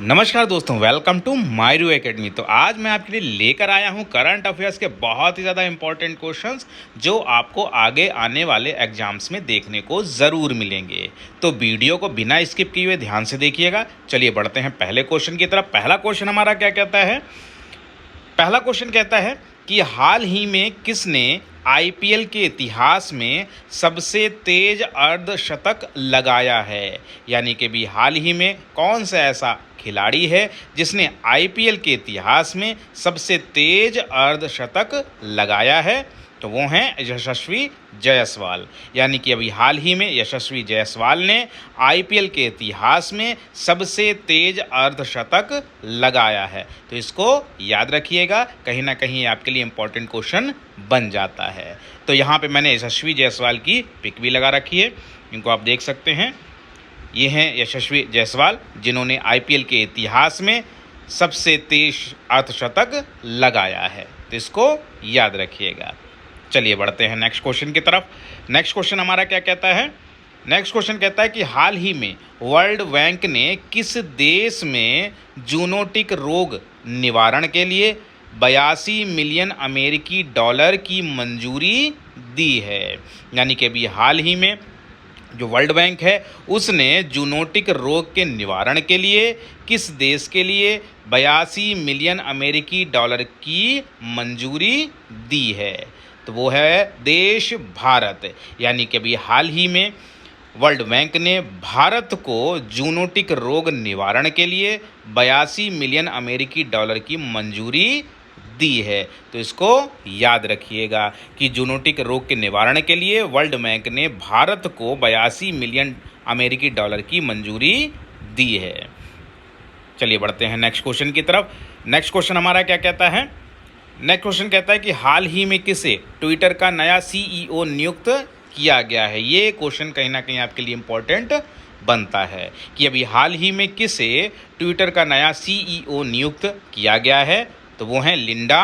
नमस्कार दोस्तों, welcome to मायरू academy. तो आज मैं आपके लिए लेकर आया हूं करंट अफेयर्स के बहुत ही ज़्यादा इंपॉर्टेंट क्वेश्चंस जो आपको आगे आने वाले एग्जाम्स में देखने को ज़रूर मिलेंगे। तो वीडियो को बिना स्किप किए हुए ध्यान से देखिएगा। चलिए बढ़ते हैं पहले क्वेश्चन की तरफ। पहला क्वेश्चन हमारा क्या कहता है? पहला क्वेश्चन कहता है कि हाल ही में किसने आईपीएल के इतिहास में सबसे तेज अर्धशतक लगाया है? यानी कि भी हाल ही में कौन सा ऐसा खिलाड़ी है जिसने आईपीएल के इतिहास में सबसे तेज अर्धशतक लगाया है? तो वो हैं यशस्वी जायसवाल। यानी कि अभी हाल ही में यशस्वी जायसवाल ने आईपीएल के इतिहास में सबसे तेज अर्धशतक लगाया है। तो इसको याद रखिएगा, कहीं ना कहीं आपके लिए इम्पोर्टेंट क्वेश्चन बन जाता है। तो यहाँ पे मैंने यशस्वी जायसवाल की पिक भी लगा रखी है, इनको आप देख सकते हैं। ये हैं यशस्वी जायसवाल जिन्होंने आईपीएल के इतिहास में सबसे तेज अर्धशतक लगाया है। तो इसको याद रखिएगा। चलिए बढ़ते हैं नेक्स्ट क्वेश्चन की तरफ। नेक्स्ट क्वेश्चन हमारा क्या कहता है? नेक्स्ट क्वेश्चन कहता है कि हाल ही में वर्ल्ड बैंक ने किस देश में जूनोटिक रोग निवारण के लिए 82 मिलियन अमेरिकी डॉलर की मंजूरी दी है? यानी कि अभी हाल ही में जो वर्ल्ड बैंक है उसने जूनोटिक रोग के निवारण के लिए किस देश के लिए 82 मिलियन अमेरिकी डॉलर की मंजूरी दी है? तो वो है देश भारत। यानी कि अभी हाल ही में वर्ल्ड बैंक ने भारत को जूनोटिक रोग निवारण के लिए 82 मिलियन अमेरिकी डॉलर की मंजूरी दी है। तो इसको याद रखिएगा कि जूनोटिक रोग के निवारण के लिए वर्ल्ड बैंक ने भारत को 82 मिलियन अमेरिकी डॉलर की मंजूरी दी है। चलिए बढ़ते हैं नेक्स्ट क्वेश्चन की तरफ। नेक्स्ट क्वेश्चन हमारा क्या कहता है? नेक्स्ट क्वेश्चन कहता है कि हाल ही में किसे ट्विटर का नया सीईओ नियुक्त किया गया है? ये क्वेश्चन कहीं ना कहीं आपके लिए इम्पोर्टेंट बनता है कि अभी हाल ही में किसे ट्विटर का नया सीईओ नियुक्त किया गया है? तो वो हैं लिंडा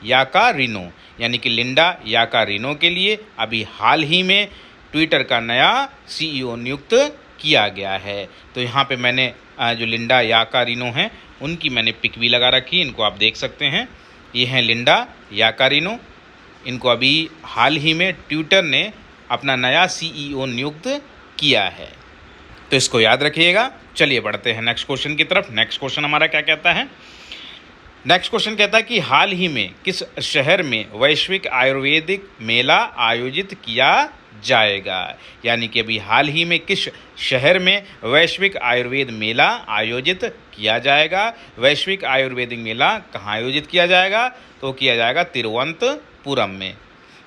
याकारिनो। यानी कि लिंडा याकारिनो के लिए अभी हाल ही में ट्विटर का नया सीईओ नियुक्त किया गया है। तो यहाँ पे मैंने जो लिंडा याकारिनो हैं उनकी मैंने पिक भी लगा रखी है, इनको आप देख सकते हैं। ये हैं लिंडा याकारिनो। इनको अभी हाल ही में ट्विटर ने अपना नया सीईओ नियुक्त किया है। तो इसको याद रखिएगा। चलिए बढ़ते हैं नेक्स्ट क्वेश्चन की तरफ। नेक्स्ट क्वेश्चन हमारा क्या कहता है? नेक्स्ट क्वेश्चन कहता है कि हाल ही में किस शहर में वैश्विक आयुर्वेदिक मेला आयोजित किया जाएगा? यानी कि अभी हाल ही में किस शहर में वैश्विक आयुर्वेद मेला आयोजित किया जाएगा? वैश्विक आयुर्वेदिक मेला कहाँ आयोजित किया जाएगा? तो किया जाएगा तिरुवनंतपुरम में।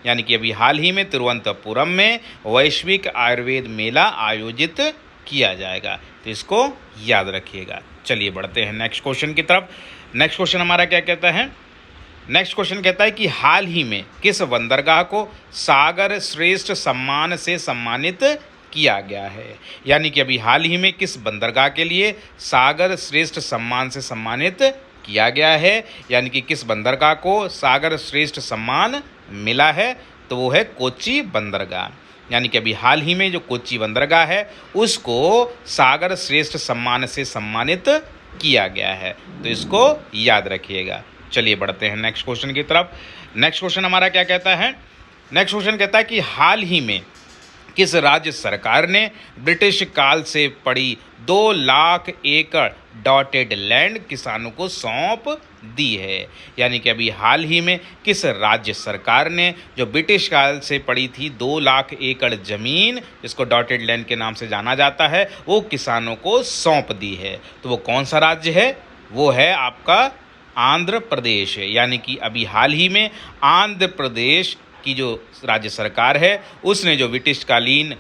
यानी कि अभी हाल ही में तिरुवनंतपुरम में वैश्विक आयुर्वेद मेला आयोजित किया जाएगा। तो इसको याद रखिएगा। चलिए बढ़ते हैं नेक्स्ट क्वेश्चन की तरफ। नेक्स्ट क्वेश्चन हमारा क्या कहता है? नेक्स्ट क्वेश्चन कहता है कि हाल ही में किस बंदरगाह को सागर श्रेष्ठ सम्मान से सम्मानित किया गया है? यानी कि अभी हाल ही में किस बंदरगाह के लिए सागर श्रेष्ठ सम्मान से सम्मानित किया गया है? यानी कि किस बंदरगाह को सागर श्रेष्ठ सम्मान मिला है? तो वो है कोच्चि बंदरगाह। यानी कि अभी हाल ही में जो कोच्चि बंदरगाह है उसको सागर श्रेष्ठ सम्मान से सम्मानित किया गया है। तो इसको याद रखिएगा। चलिए बढ़ते हैं नेक्स्ट क्वेश्चन की तरफ। नेक्स्ट क्वेश्चन हमारा क्या कहता है? नेक्स्ट क्वेश्चन कहता है कि हाल ही में किस राज्य सरकार ने ब्रिटिश काल से पड़ी 2 लाख एकड़ डॉटेड लैंड किसानों को सौंप दी है? यानी कि अभी हाल ही में किस राज्य सरकार ने जो ब्रिटिश काल से पड़ी थी 2 लाख एकड़ ज़मीन, जिसको डॉटेड लैंड के नाम से जाना जाता है, वो किसानों को सौंप दी है? तो वो कौन सा राज्य है? वो है आपका आंध्र प्रदेश। यानी कि अभी हाल ही में आंध्र प्रदेश की जो राज्य सरकार है उसने जो ब्रिटिशकालीन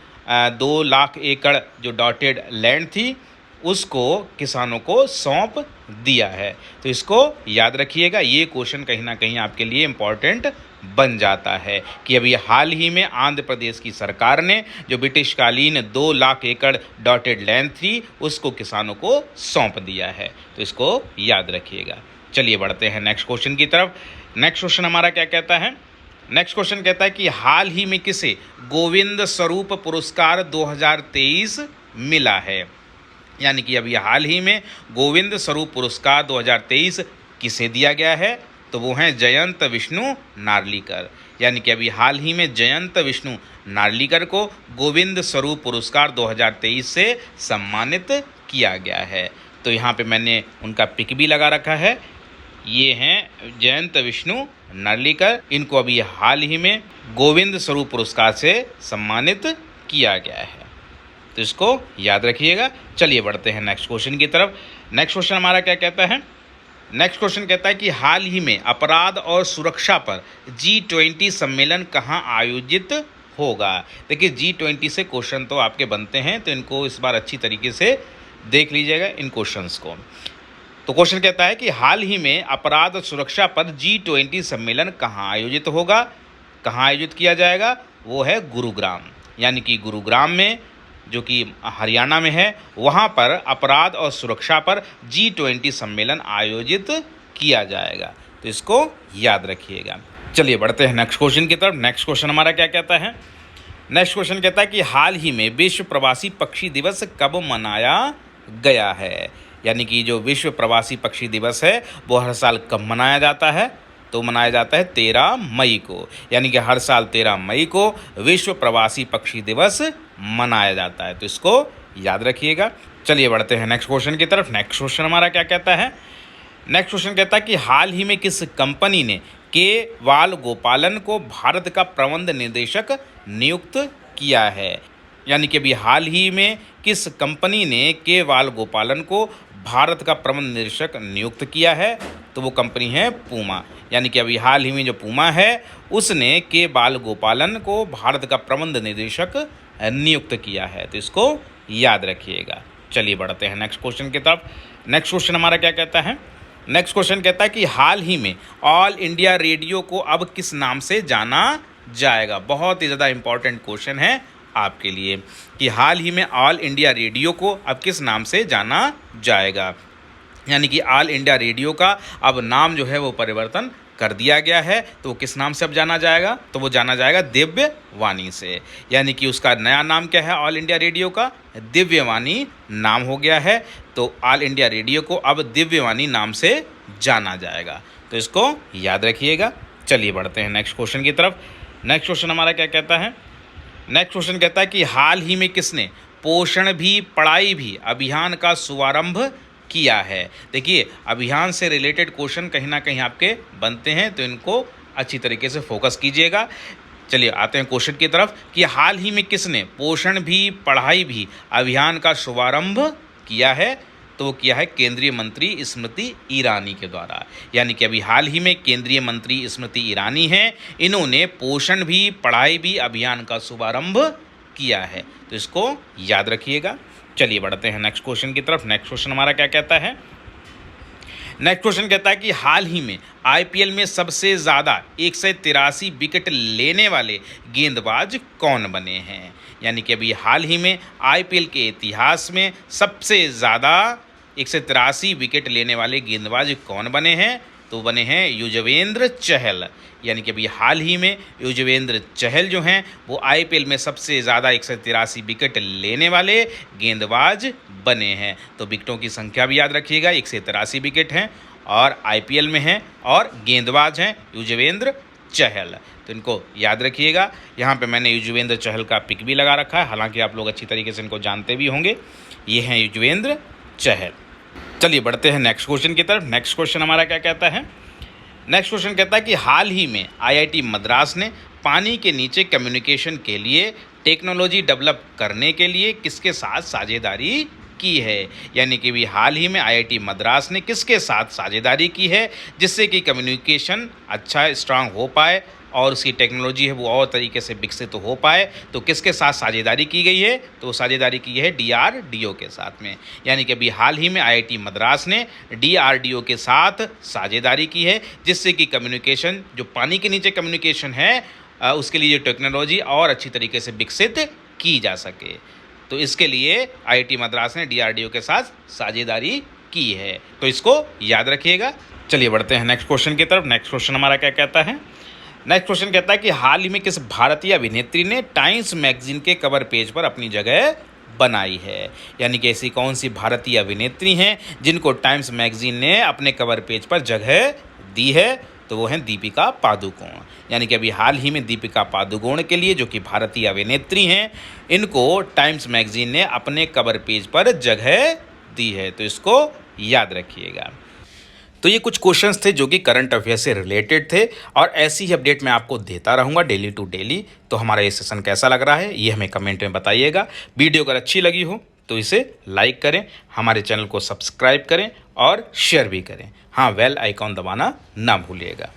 2 लाख एकड़ जो डॉटेड लैंड थी उसको किसानों को सौंप दिया है। तो इसको याद रखिएगा। ये क्वेश्चन कहीं ना कहीं आपके लिए इम्पॉर्टेंट बन जाता है कि अभी हाल ही में आंध्र प्रदेश की सरकार ने जो ब्रिटिशकालीन 2 लाख एकड़ डॉटेड लैंड थी उसको किसानों को सौंप दिया है। तो इसको याद रखिएगा। चलिए बढ़ते हैं नेक्स्ट क्वेश्चन की तरफ। नेक्स्ट क्वेश्चन हमारा क्या कहता है? नेक्स्ट क्वेश्चन कहता है कि हाल ही में किसे गोविंद स्वरूप पुरस्कार 2023 मिला है? यानी कि अभी हाल ही में गोविंद स्वरूप पुरस्कार 2023 किसे दिया गया है, तो वो हैं जयंत विष्णु नार्लिकर। यानी कि अभी हाल ही में जयंत विष्णु नार्लिकर को गोविंद स्वरूप पुरस्कार 2023 से सम्मानित किया गया है। तो यहाँ पे मैंने उनका पिक भी लगा रखा है। ये हैं जयंत विष्णु नार्लिकर, इनको अभी हाल ही में गोविंद स्वरूप पुरस्कार से सम्मानित किया गया है। तो इसको याद रखिएगा। चलिए बढ़ते हैं नेक्स्ट क्वेश्चन की तरफ। नेक्स्ट क्वेश्चन हमारा क्या कहता है? नेक्स्ट क्वेश्चन कहता है कि हाल ही में अपराध और सुरक्षा पर G20 सम्मेलन कहाँ आयोजित होगा। देखिए G20 से क्वेश्चन तो आपके बनते हैं, तो इनको इस बार अच्छी तरीके से देख लीजिएगा इन क्वेश्चंस को। तो क्वेश्चन कहता है कि हाल ही में अपराध और सुरक्षा पर G20 सम्मेलन कहाँ आयोजित होगा, कहाँ आयोजित किया जाएगा, वो है गुरुग्राम। यानी कि गुरुग्राम में, जो कि हरियाणा में है, वहाँ पर अपराध और सुरक्षा पर G20 सम्मेलन आयोजित किया जाएगा। तो इसको याद रखिएगा। चलिए बढ़ते हैं नेक्स्ट क्वेश्चन की तरफ। नेक्स्ट क्वेश्चन हमारा क्या कहता है? नेक्स्ट क्वेश्चन कहता है कि हाल ही में विश्व प्रवासी पक्षी दिवस कब मनाया गया है। यानी कि जो विश्व प्रवासी पक्षी दिवस है वो हर साल कब मनाया जाता है, तो मनाया जाता है 13 मई को। यानी कि हर साल 13 मई को विश्व प्रवासी पक्षी दिवस मनाया जाता है। तो इसको याद रखिएगा। चलिए बढ़ते हैं नेक्स्ट क्वेश्चन की तरफ। नेक्स्ट क्वेश्चन हमारा क्या कहता है? नेक्स्ट क्वेश्चन कहता है कि हाल ही में किस कंपनी ने केवाल गोपालन को भारत का प्रबंध निदेशक नियुक्त किया है। यानी कि अभी हाल ही में किस कंपनी ने केवाल गोपालन को भारत का प्रबंध निदेशक नियुक्त किया है, तो वो कंपनी है पूमा। यानी कि अभी हाल ही में जो पूमा है उसने केवाल गोपालन को भारत का प्रबंध निदेशक नियुक्त किया है। तो इसको याद रखिएगा। चलिए बढ़ते हैं नेक्स्ट क्वेश्चन की तरफ। नेक्स्ट क्वेश्चन हमारा क्या कहता है? नेक्स्ट क्वेश्चन कहता है कि हाल ही में ऑल इंडिया रेडियो को अब किस नाम से जाना जाएगा। बहुत ही ज़्यादा इंपॉर्टेंट क्वेश्चन है आपके लिए कि हाल ही में ऑल इंडिया रेडियो को अब किस नाम से जाना जाएगा। यानी कि ऑल इंडिया रेडियो का अब नाम जो है वो परिवर्तन कर दिया गया है। तो वो किस नाम से अब जाना जाएगा, तो वो जाना जाएगा दिव्य वाणी से। यानी कि उसका नया नाम क्या है ऑल इंडिया रेडियो का? दिव्य वाणी नाम हो गया है। तो ऑल इंडिया रेडियो को अब दिव्य वाणी नाम से जाना जाएगा। तो इसको याद रखिएगा। चलिए बढ़ते हैं नेक्स्ट क्वेश्चन की तरफ। नेक्स्ट क्वेश्चन हमारा क्या कहता है? नेक्स्ट क्वेश्चन कहता है कि हाल ही में किसने पोषण भी पढ़ाई भी अभियान का शुभारंभ किया है। देखिए अभियान से रिलेटेड क्वेश्चन कहीं ना कहीं आपके बनते हैं, तो इनको अच्छी तरीके से फोकस कीजिएगा। चलिए आते हैं क्वेश्चन की तरफ कि हाल ही में किसने पोषण भी पढ़ाई भी अभियान का शुभारंभ किया है, तो वो किया है केंद्रीय मंत्री स्मृति ईरानी के द्वारा। यानी कि अभी हाल ही में केंद्रीय मंत्री स्मृति ईरानी हैं, इन्होंने पोषण भी पढ़ाई भी अभियान का शुभारंभ किया है। तो इसको याद रखिएगा। चलिए बढ़ते हैं नेक्स्ट क्वेश्चन की तरफ। नेक्स्ट क्वेश्चन हमारा क्या कहता है? नेक्स्ट क्वेश्चन कहता है कि हाल ही में आईपीएल में सबसे ज़्यादा 183 विकेट लेने वाले गेंदबाज कौन बने हैं। यानी कि अभी हाल ही में आईपीएल के इतिहास में सबसे ज़्यादा 183 विकेट लेने वाले गेंदबाज कौन बने हैं, तो बने हैं युजवेंद्र चहल। यानी कि अभी हाल ही में युजवेंद्र चहल जो हैं वो आईपीएल में सबसे ज़्यादा 183 विकेट लेने वाले गेंदबाज बने हैं। तो विकेटों की संख्या भी याद रखिएगा, 183 विकेट हैं और आईपीएल में हैं और गेंदबाज हैं युजवेंद्र चहल। तो इनको याद रखिएगा। यहाँ पे मैंने युजवेंद्र चहल का पिक भी लगा रखा है, हालांकि आप लोग अच्छी तरीके से इनको जानते भी होंगे। ये हैं युजवेंद्र चहल। चलिए बढ़ते हैं नेक्स्ट क्वेश्चन की तरफ। नेक्स्ट क्वेश्चन हमारा क्या कहता है? नेक्स्ट क्वेश्चन कहता है कि हाल ही में आईआईटी मद्रास ने पानी के नीचे कम्युनिकेशन के लिए टेक्नोलॉजी डेवलप करने के लिए किसके साथ साझेदारी की है। यानी कि भी हाल ही में आईआईटी मद्रास ने किसके साथ साझेदारी की है जिससे कि कम्युनिकेशन अच्छा स्ट्रांग हो पाए और उसकी टेक्नोलॉजी है वो और तरीके से विकसित हो पाए। तो किसके साथ साझेदारी की गई है, तो साझेदारी की है डीआरडीओ के साथ में। यानी कि अभी हाल ही में आईआईटी मद्रास ने डीआरडीओ के साथ साझेदारी की है जिससे कि कम्युनिकेशन जो पानी के नीचे कम्युनिकेशन है उसके लिए टेक्नोलॉजी और अच्छी तरीके से विकसित की जा सके। तो इसके लिए आईआईटी मद्रास ने डीआरडीओ के साथ साझेदारी की है। तो इसको याद रखिएगा। चलिए बढ़ते हैं नेक्स्ट क्वेश्चन की तरफ। नेक्स्ट क्वेश्चन हमारा क्या कहता है? नेक्स्ट क्वेश्चन कहता है कि हाल ही में किस भारतीय अभिनेत्री ने टाइम्स मैगजीन के कवर पेज पर अपनी जगह बनाई है। यानी कि ऐसी कौन सी भारतीय अभिनेत्री हैं जिनको टाइम्स मैगजीन ने अपने कवर पेज पर जगह दी है, तो वो हैं दीपिका पादुकोण। यानी कि अभी हाल ही में दीपिका पादुकोण के लिए, जो कि भारतीय अभिनेत्री हैं, इनको टाइम्स मैगजीन ने अपने कवर पेज पर जगह दी है, तो इसको याद रखिएगा। तो ये कुछ क्वेश्चंस थे जो कि करंट अफेयर से रिलेटेड थे, और ऐसी ही अपडेट मैं आपको देता रहूँगा डेली टू डेली। तो हमारा ये सेशन कैसा लग रहा है ये हमें कमेंट में बताइएगा। वीडियो अगर अच्छी लगी हो तो इसे लाइक करें, हमारे चैनल को सब्सक्राइब करें और शेयर भी करें। हाँ, बेल आइकॉन दबाना ना भूलिएगा।